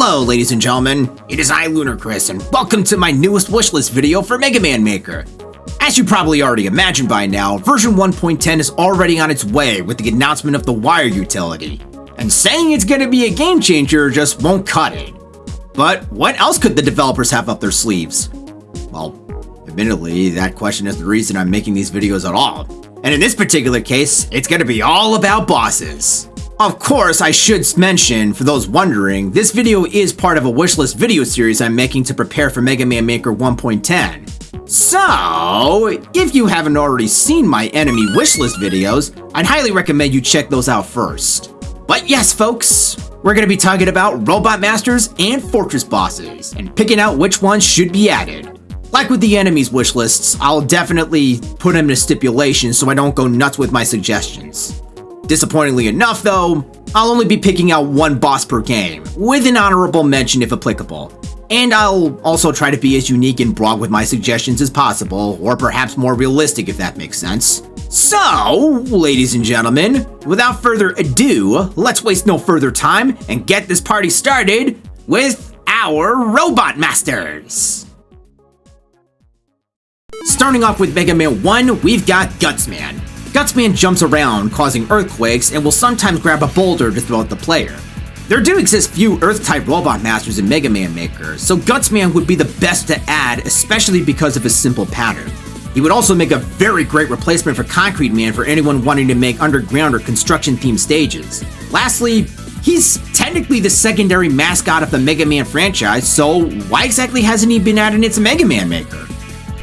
Hello ladies and gentlemen, it is I, Lunar, and welcome to my newest wishlist video for Mega Man Maker. As you probably already imagined by now, version 1.10 is already on its way with the announcement of the wire utility, and saying it's gonna be a game changer just won't cut it. But what else could the developers have up their sleeves? Well, admittedly, that question is the reason I'm making these videos at all. And in this particular case, it's gonna be all about bosses. Of course, I should mention, for those wondering, this video is part of a wishlist video series I'm making to prepare for Mega Man Maker 1.10. So, if you haven't already seen my enemy wishlist videos, I'd highly recommend you check those out first. But yes, folks, we're going to be talking about Robot Masters and Fortress bosses, and picking out which ones should be added. Like with the enemies wish lists, I'll definitely put them in a stipulation so I don't go nuts with my suggestions. Disappointingly enough though, I'll only be picking out one boss per game, with an honorable mention if applicable. And I'll also try to be as unique and broad with my suggestions as possible, or perhaps more realistic if that makes sense. So, ladies and gentlemen, without further ado, let's waste no further time and get this party started with our Robot Masters! Starting off with Mega Man 1, we've got Gutsman. Gutsman jumps around, causing earthquakes, and will sometimes grab a boulder to throw at the player. There do exist few Earth-type Robot Masters in Mega Man Maker, so Gutsman would be the best to add, especially because of his simple pattern. He would also make a very great replacement for Concrete Man for anyone wanting to make underground or construction-themed stages. Lastly, he's technically the secondary mascot of the Mega Man franchise, so why exactly hasn't he been added into Mega Man Maker?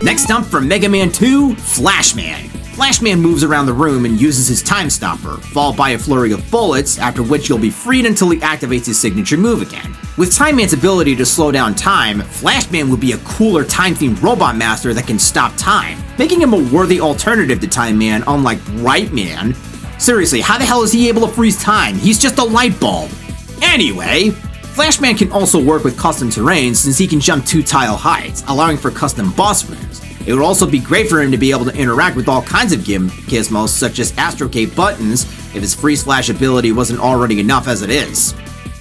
Next up from Mega Man 2, Flashman. Flashman moves around the room and uses his Time Stopper, followed by a flurry of bullets, after which he'll be freed until he activates his signature move again. With Time Man's ability to slow down time, Flashman would be a cooler time-themed Robot Master that can stop time, making him a worthy alternative to Time Man, unlike Right Man. Seriously, how the hell is he able to freeze time? He's just a light bulb. Anyway, Flashman can also work with custom terrain since he can jump 2 tile heights, allowing for custom boss rooms. It would also be great for him to be able to interact with all kinds of gizmos such as Astrocade buttons if his freeze flash ability wasn't already enough as it is.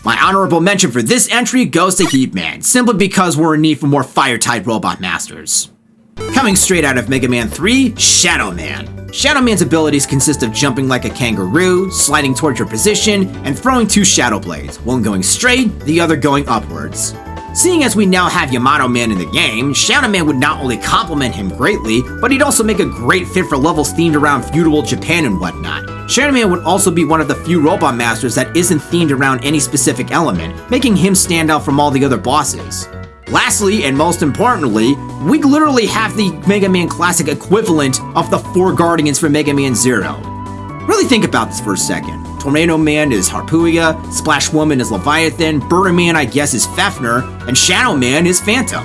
My honorable mention for this entry goes to Heat Man, simply because we're in need for more fire-type Robot Masters. Coming straight out of Mega Man 3, Shadow Man. Shadow Man's abilities consist of jumping like a kangaroo, sliding towards your position, and throwing 2 Shadow Blades, one going straight, the other going upwards. Seeing as we now have Yamato Man in the game, Shadow Man would not only complement him greatly, but he'd also make a great fit for levels themed around feudal Japan and whatnot. Shadow Man would also be one of the few Robot Masters that isn't themed around any specific element, making him stand out from all the other bosses. Lastly, and most importantly, we literally have the Mega Man Classic equivalent of the 4 Guardians from Mega Man 0. Really think about this for a second. Tornado Man is Harpuia, Splash Woman is Leviathan, Burner Man I guess is Fafnir, and Shadow Man is Phantom.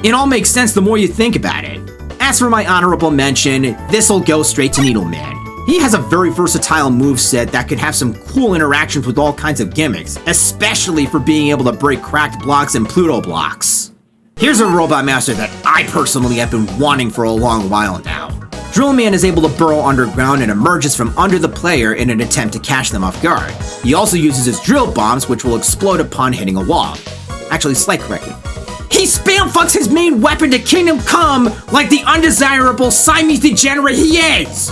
It all makes sense the more you think about it. As for my honorable mention, this'll go straight to Needle Man. He has a very versatile moveset that could have some cool interactions with all kinds of gimmicks, especially for being able to break cracked blocks and Pluto blocks. Here's a Robot Master that I personally have been wanting for a long while now. Drill Man is able to burrow underground and emerges from under the player in an attempt to catch them off guard. He also uses his drill bombs, which will explode upon hitting a wall. Actually, slight correction. He spam fucks his main weapon to Kingdom Come like the undesirable Siamese degenerate he is!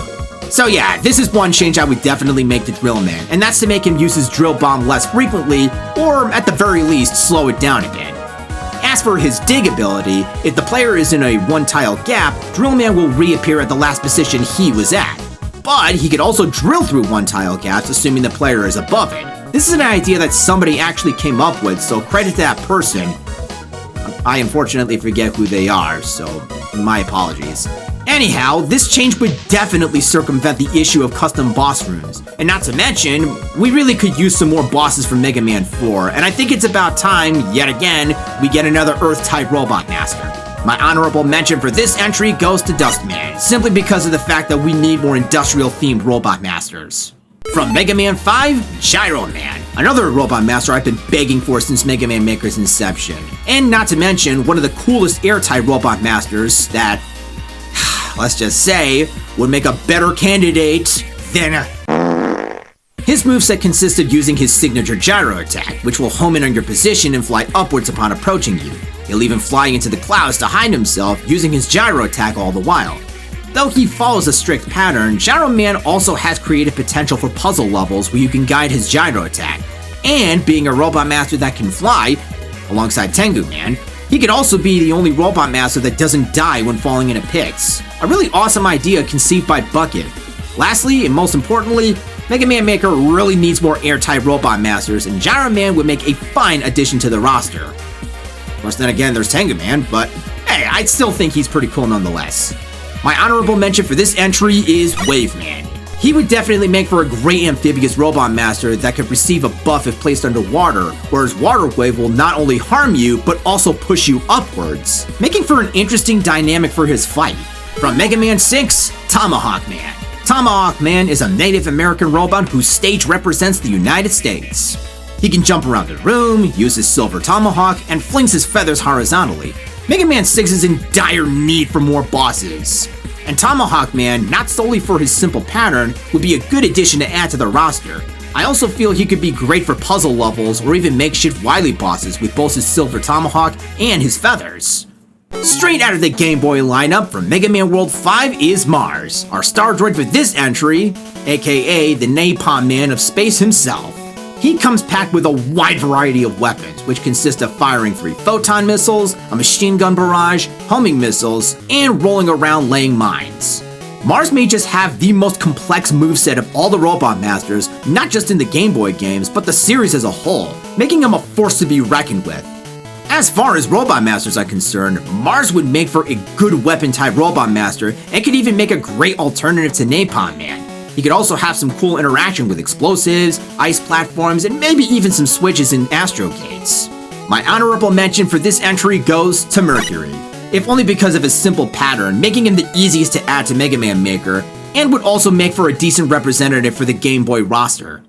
So yeah, this is one change I would definitely make to Drill Man, and that's to make him use his drill bomb less frequently, or at the very least, slow it down a bit. As for his dig ability, if the player is in a 1-tile gap, Drill Man will reappear at the last position he was at. But he could also drill through 1-tile gaps, assuming the player is above it. This is an idea that somebody actually came up with, so credit to that person. I unfortunately forget who they are, so my apologies. Anyhow, this change would definitely circumvent the issue of custom boss rooms. And not to mention, we really could use some more bosses from Mega Man 4, and I think it's about time, yet again, we get another Earth-type Robot Master. My honorable mention for this entry goes to Dustman, simply because of the fact that we need more industrial-themed Robot Masters. From Mega Man 5, Gyro Man, another Robot Master I've been begging for since Mega Man Maker's inception. And not to mention, one of the coolest air-type Robot Masters that, let's just say, would make a better candidate than His moveset consists of using his signature gyro attack, which will home in on your position and fly upwards upon approaching you. He'll even fly into the clouds to hide himself using his gyro attack all the while. Though he follows a strict pattern, Gyro Man also has creative potential for puzzle levels where you can guide his gyro attack. And being a robot master that can fly, alongside Tengu Man, he could also be the only robot master that doesn't die when falling into pits. A really awesome idea conceived by Bucket. Lastly, and most importantly, Mega Man Maker really needs more airtight robot masters, and Gyro Man would make a fine addition to the roster. Of course, then again, there's Tengu Man, but hey, I'd still think he's pretty cool nonetheless. My honorable mention for this entry is Wave Man. He would definitely make for a great amphibious robot master that could receive a buff if placed underwater, whereas Water Wave will not only harm you, but also push you upwards, making for an interesting dynamic for his fight. From Mega Man 6, Tomahawk Man. Tomahawk Man is a Native American robot whose stage represents the United States. He can jump around the room, use his silver tomahawk, and flings his feathers horizontally. Mega Man 6 is in dire need for more bosses, and Tomahawk Man, not solely for his simple pattern, would be a good addition to add to the roster. I also feel he could be great for puzzle levels or even makeshift Wily bosses with both his silver tomahawk and his feathers. Straight out of the Game Boy lineup from Mega Man World 5 is Mars, our star droid for this entry, aka the Napalm Man of space himself. He comes packed with a wide variety of weapons, which consist of firing 3 photon missiles, a machine gun barrage, homing missiles, and rolling around laying mines. Mars may just have the most complex moveset of all the Robot Masters, not just in the Game Boy games, but the series as a whole, making him a force to be reckoned with. As far as Robot Masters are concerned, Mars would make for a good weapon-type Robot Master and could even make a great alternative to Napalm Man. He could also have some cool interaction with explosives, ice platforms, and maybe even some switches and astro gates. My honorable mention for this entry goes to Mercury, if only because of his simple pattern, making him the easiest to add to Mega Man Maker, and would also make for a decent representative for the Game Boy roster.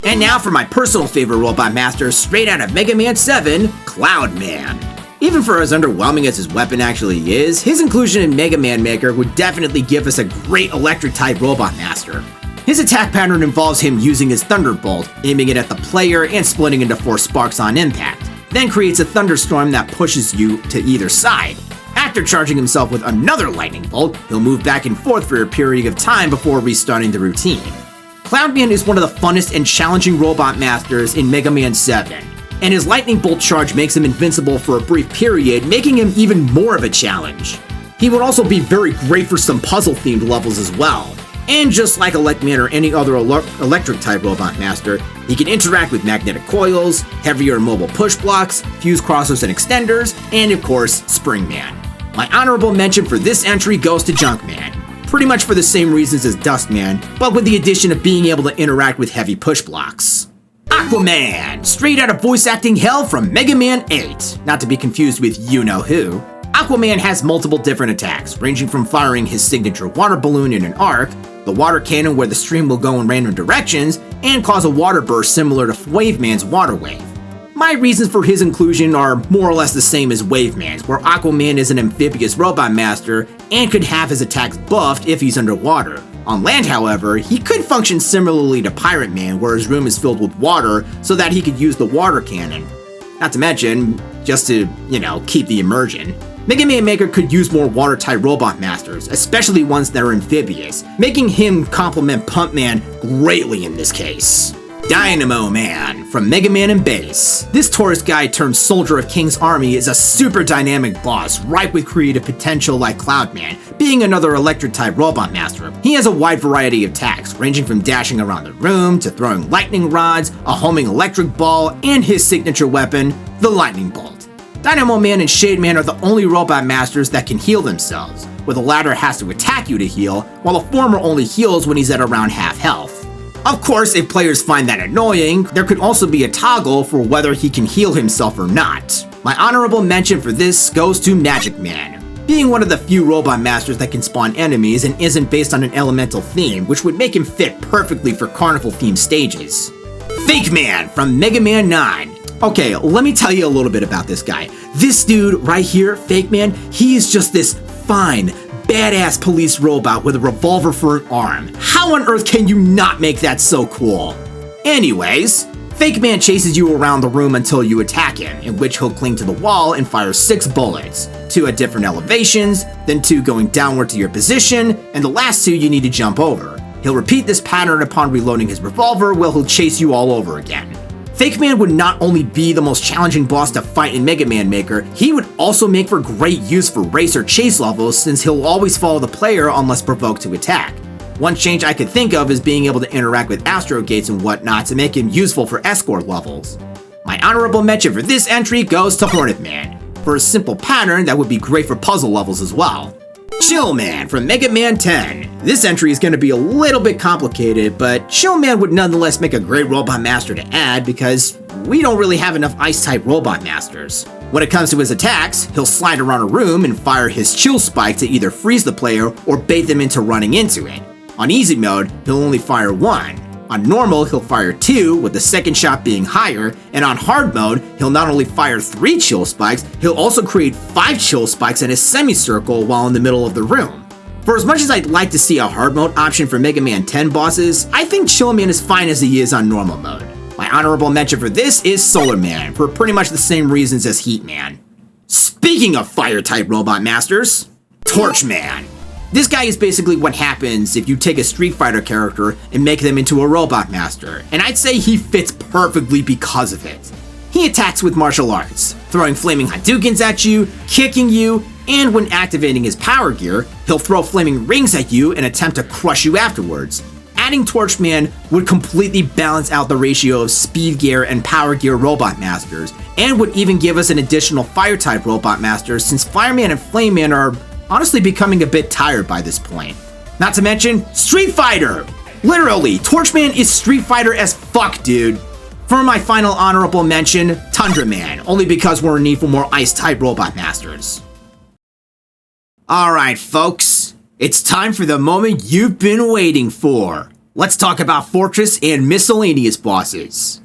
And now for my personal favorite Robot Master straight out of Mega Man 7, Cloud Man. Even for as underwhelming as his weapon actually is, his inclusion in Mega Man Maker would definitely give us a great electric-type Robot Master. His attack pattern involves him using his Thunderbolt, aiming it at the player and splitting into 4 sparks on impact, then creates a thunderstorm that pushes you to either side. After charging himself with another lightning bolt, he'll move back and forth for a period of time before restarting the routine. Cloudman is one of the funnest and challenging Robot Masters in Mega Man 7, and his lightning bolt charge makes him invincible for a brief period, making him even more of a challenge. He would also be very great for some puzzle-themed levels as well. And just like Electman or any other electric-type Robot Master, he can interact with magnetic coils, heavier mobile push blocks, fuse crossers and extenders, and of course, Spring Man. My honorable mention for this entry goes to Junkman, pretty much for the same reasons as Dustman, but with the addition of being able to interact with heavy push blocks. Aquaman, straight out of voice acting hell from Mega Man 8, not to be confused with you-know-who. Aquaman has multiple different attacks, ranging from firing his signature water balloon in an arc, the water cannon where the stream will go in random directions, and cause a water burst similar to Wave Man's Water Wave. My reasons for his inclusion are more or less the same as Wave Man's, where Aquaman is an amphibious robot master and could have his attacks buffed if he's underwater. On land, however, he could function similarly to Pirate Man, where his room is filled with water so that he could use the water cannon. Not to mention, just to, keep the immersion. Mega Man Maker could use more water-type robot masters, especially ones that are amphibious, making him complement Pump Man greatly in this case. Dynamo Man from Mega Man and Base. This tourist guy turned soldier of King's Army is a super dynamic boss, ripe with creative potential like Cloud Man, being another electric-type robot master. He has a wide variety of attacks, ranging from dashing around the room to throwing lightning rods, a homing electric ball, and his signature weapon, the Lightning Bolt. Dynamo Man and Shade Man are the only robot masters that can heal themselves, where the latter has to attack you to heal, while the former only heals when he's at around half health. Of course, if players find that annoying, there could also be a toggle for whether he can heal himself or not. My honorable mention for this goes to Magic Man, being one of the few robot masters that can spawn enemies and isn't based on an elemental theme, which would make him fit perfectly for carnival-themed stages. Fake Man from Mega Man 9. Okay, let me tell you a little bit about this guy. This dude right here, Fake Man, he is just this fine, badass police robot with a revolver for an arm. How on earth can you not make that so cool? Anyways, Fake Man chases you around the room until you attack him, in which he'll cling to the wall and fire 6 bullets, 2 at different elevations, then 2 going downward to your position, and the last 2 you need to jump over. He'll repeat this pattern upon reloading his revolver, where he'll chase you all over again. Fake Man would not only be the most challenging boss to fight in Mega Man Maker, he would also make for great use for race or chase levels, since he'll always follow the player unless provoked to attack. One change I could think of is being able to interact with Astro Gates and whatnot to make him useful for escort levels. My honorable mention for this entry goes to Hornet Man, for a simple pattern that would be great for puzzle levels as well. Chill Man from Mega Man 10. This entry is going to be a little bit complicated, but Chill Man would nonetheless make a great Robot Master to add because we don't really have enough Ice-type Robot Masters. When it comes to his attacks, he'll slide around a room and fire his Chill Spike to either freeze the player or bait them into running into it. On easy mode, he'll only fire 1. On normal, he'll fire 2, with the second shot being higher, and on hard mode, he'll not only fire 3 chill spikes, he'll also create 5 chill spikes in a semicircle while in the middle of the room. For as much as I'd like to see a hard mode option for Mega Man 10 bosses, I think Chill Man is fine as he is on normal mode. My honorable mention for this is Solar Man, for pretty much the same reasons as Heat Man. Speaking of fire-type Robot Masters, Torch Man. This guy is basically what happens if you take a Street Fighter character and make them into a Robot Master, and I'd say he fits perfectly because of it. He attacks with martial arts, throwing flaming Hadoukens at you, kicking you, and when activating his power gear, he'll throw flaming rings at you and attempt to crush you afterwards. Adding Torch Man would completely balance out the ratio of Speed Gear and Power Gear Robot Masters, and would even give us an additional Fire-type Robot Master since Fireman and Flame Man are honestly becoming a bit tired by this point. Not to mention, Street Fighter! Literally, Torchman is Street Fighter as fuck, dude. For my final honorable mention, Tundra Man, only because we're in need for more Ice-type Robot Masters. Alright folks, it's time for the moment you've been waiting for. Let's talk about Fortress and miscellaneous bosses.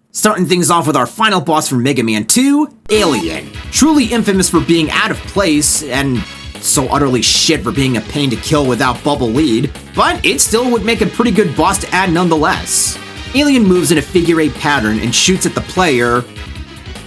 Starting things off with our final boss from Mega Man 2, Alien. Truly infamous for being out of place, and so utterly shit for being a pain to kill without bubble lead, but it still would make a pretty good boss to add nonetheless. Alien moves in a figure 8 pattern and shoots at the player,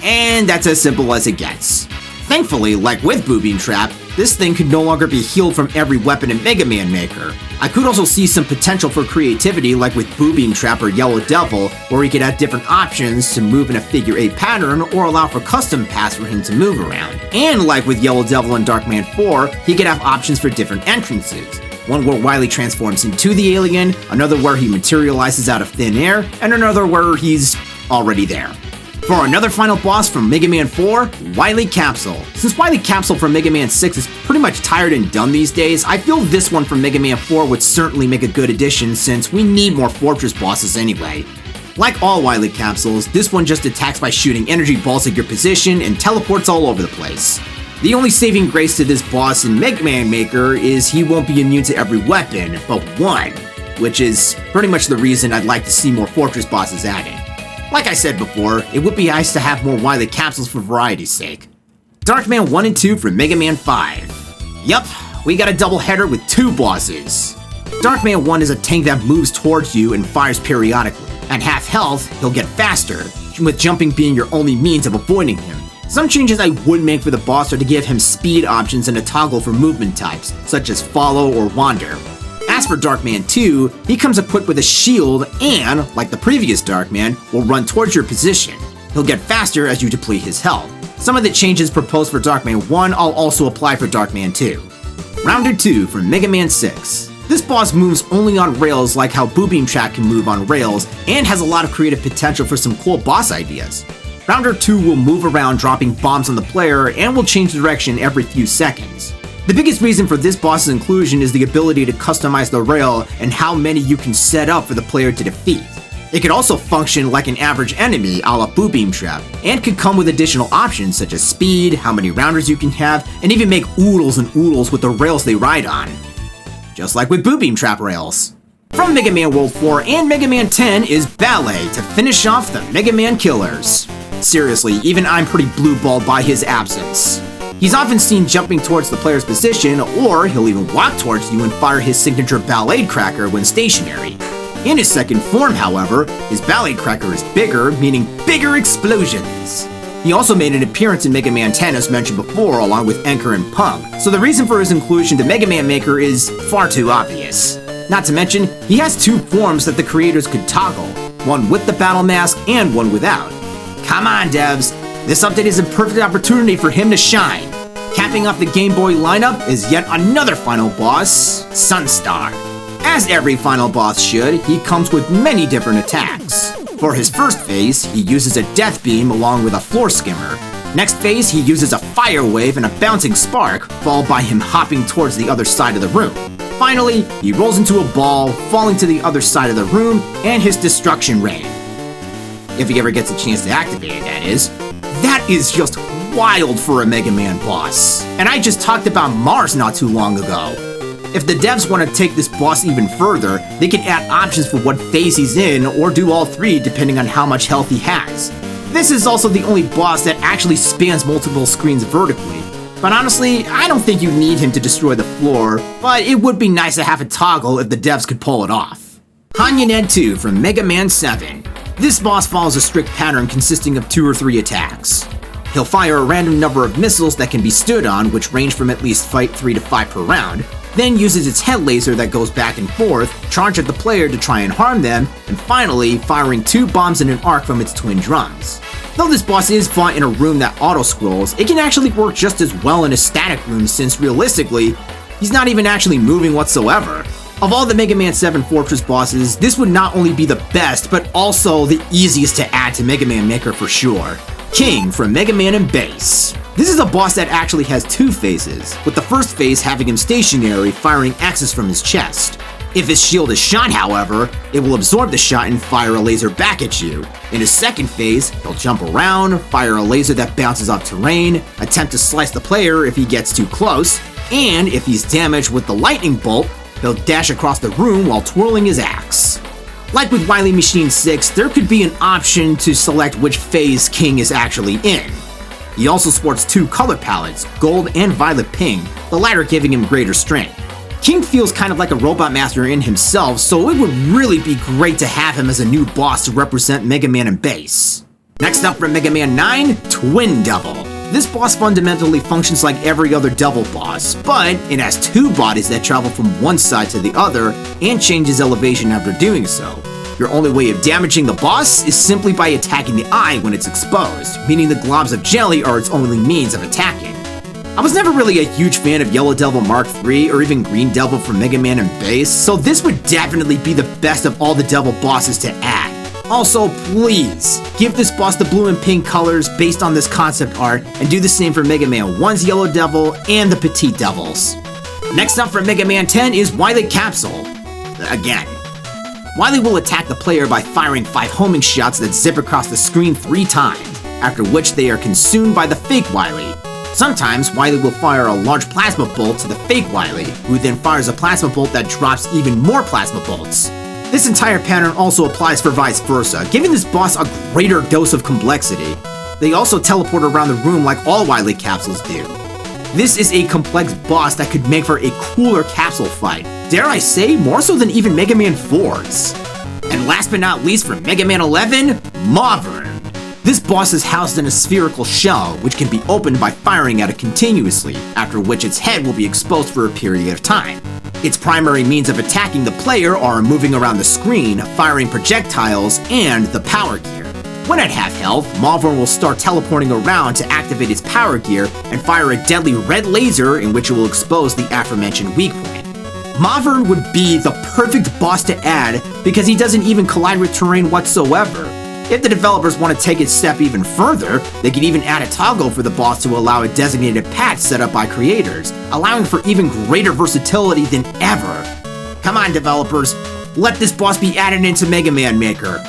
and that's as simple as it gets. Thankfully, like with Boobeam Trap, this thing could no longer be healed from every weapon in Mega Man Maker. I could also see some potential for creativity like with Boobeam Trap or Yellow Devil, where he could add different options to move in a figure 8 pattern or allow for custom paths for him to move around. And like with Yellow Devil and Darkman 4, he could have options for different entrances. One where Wily transforms into the alien, another where he materializes out of thin air, and another where he's already there. For another final boss from Mega Man 4, Wily Capsule. Since Wily Capsule from Mega Man 6 is pretty much tired and done these days, I feel this one from Mega Man 4 would certainly make a good addition since we need more Fortress bosses anyway. Like all Wily Capsules, this one just attacks by shooting energy balls at your position and teleports all over the place. The only saving grace to this boss in Mega Man Maker is he won't be immune to every weapon, but one, which is pretty much the reason I'd like to see more Fortress bosses added. Like I said before, it would be nice to have more Wily Capsules for variety's sake. Darkman 1 and 2 from Mega Man 5. Yup, we got a double header with 2 bosses. Darkman 1 is a tank that moves towards you and fires periodically. At half health, he'll get faster, with jumping being your only means of avoiding him. Some changes I would make for the boss are to give him speed options and a toggle for movement types, such as follow or wander. As for Darkman 2, he comes equipped with a shield and, like the previous Darkman, will run towards your position. He'll get faster as you deplete his health. Some of the changes proposed for Darkman 1 I'll also apply for Darkman 2. Rounder 2 from Mega Man 6. This boss moves only on rails like how Boobeam Trap can move on rails, and has a lot of creative potential for some cool boss ideas. Rounder 2 will move around dropping bombs on the player and will change direction every few seconds. The biggest reason for this boss's inclusion is the ability to customize the rail and how many you can set up for the player to defeat. It could also function like an average enemy a la Boobeam Trap, and could come with additional options such as speed, how many rounders you can have, and even make oodles and oodles with the rails they ride on. Just like with Boobeam Trap rails. From Mega Man World 4 and Mega Man 10 is Ballet to finish off the Mega Man killers. Seriously, even I'm pretty blue-balled by his absence. He's often seen jumping towards the player's position, or he'll even walk towards you and fire his signature Ballet Cracker when stationary. In his second form, however, his Ballet Cracker is bigger, meaning bigger explosions. He also made an appearance in Mega Man 10 as mentioned before, along with Anchor and Punk, so the reason for his inclusion to Mega Man Maker is far too obvious. Not to mention, he has two forms that the creators could toggle, one with the battle mask and one without. Come on, devs, this update is a perfect opportunity for him to shine. Capping off the Game Boy lineup is yet another final boss, Sunstar. As every final boss should, he comes with many different attacks. For his first phase, he uses a Death Beam along with a Floor Skimmer. Next phase, he uses a Fire Wave and a Bouncing Spark, followed by him hopping towards the other side of the room. Finally, he rolls into a ball, falling to the other side of the room, and his Destruction Rain. If he ever gets a chance to activate it, that is. That is just wild for a Mega Man boss. And I just talked about Mars not too long ago. If the devs want to take this boss even further, they can add options for what phase he's in, or do all three depending on how much health he has. This is also the only boss that actually spans multiple screens vertically. But honestly, I don't think you need him to destroy the floor, but it would be nice to have a toggle if the devs could pull it off. Hanyanen 2 from Mega Man 7. This boss follows a strict pattern consisting of 2 or 3 attacks. He'll fire a random number of missiles that can be stood on, which range from at least 3 to 5 per round, then uses its head laser that goes back and forth, charge at the player to try and harm them, and finally firing 2 bombs in an arc from its twin drums. Though this boss is fought in a room that auto-scrolls, it can actually work just as well in a static room since realistically, he's not even actually moving whatsoever. Of all the Mega Man 7 Fortress bosses, this would not only be the best, but also the easiest to add to Mega Man Maker for sure. King from Mega Man and Bass. This is a boss that actually has 2 phases, with the first phase having him stationary, firing axes from his chest. If his shield is shot, however, it will absorb the shot and fire a laser back at you. In his second phase, he'll jump around, fire a laser that bounces off terrain, attempt to slice the player if he gets too close, and if he's damaged with the lightning bolt, he'll dash across the room while twirling his axe. Like with Wily Machine 6, there could be an option to select which phase King is actually in. He also sports 2 color palettes, gold and violet pink, the latter giving him greater strength. King feels kind of like a robot master in himself, so it would really be great to have him as a new boss to represent Mega Man and Bass. Next up from Mega Man 9, Twin Devil. This boss fundamentally functions like every other Devil boss, but it has 2 bodies that travel from one side to the other and changes elevation after doing so. Your only way of damaging the boss is simply by attacking the eye when it's exposed, meaning the globs of jelly are its only means of attacking. I was never really a huge fan of Yellow Devil Mark III or even Green Devil from Mega Man and Bass, so this would definitely be the best of all the Devil bosses to add. Also, please, give this boss the blue and pink colors based on this concept art, and do the same for Mega Man 1's Yellow Devil and the Petite Devils. Next up for Mega Man 10 is Wily Capsule. Again. Wily will attack the player by firing 5 homing shots that zip across the screen 3 times, after which they are consumed by the fake Wily. Sometimes, Wily will fire a large plasma bolt to the fake Wily, who then fires a plasma bolt that drops even more plasma bolts. This entire pattern also applies for vice versa, giving this boss a greater dose of complexity. They also teleport around the room like all Wily capsules do. This is a complex boss that could make for a cooler capsule fight, dare I say more so than even Mega Man 4's. And last but not least for Mega Man 11, Mawvern. This boss is housed in a spherical shell, which can be opened by firing at it continuously, after which its head will be exposed for a period of time. Its primary means of attacking the player are moving around the screen, firing projectiles, and the power gear. When at half health, Mawvern will start teleporting around to activate its power gear and fire a deadly red laser in which it will expose the aforementioned weak point. Mawvern would be the perfect boss to add because he doesn't even collide with terrain whatsoever. If the developers want to take it a step even further, they could even add a toggle for the boss to allow a designated path set up by creators, allowing for even greater versatility than ever. Come on, developers, let this boss be added into Mega Man Maker.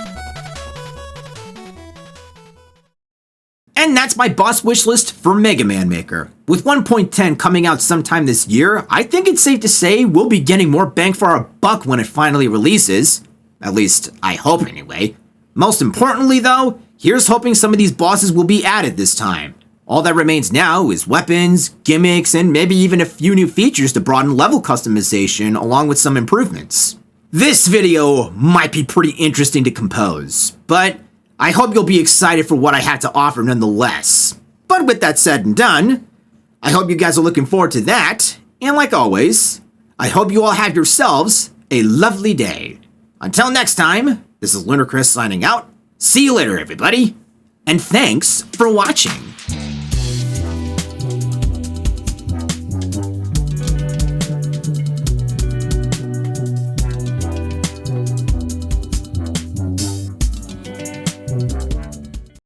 And that's my boss wish list for Mega Man Maker. With 1.10 coming out sometime this year, I think it's safe to say we'll be getting more bang for our buck when it finally releases. At least, I hope anyway. Most importantly though, here's hoping some of these bosses will be added this time. All that remains now is weapons, gimmicks, and maybe even a few new features to broaden level customization along with some improvements. This video might be pretty interesting to compose, but I hope you'll be excited for what I have to offer nonetheless. But with that said and done, I hope you guys are looking forward to that, and like always, I hope you all have yourselves a lovely day. Until next time, this is Lunar signing out. See you later, everybody, and thanks for watching.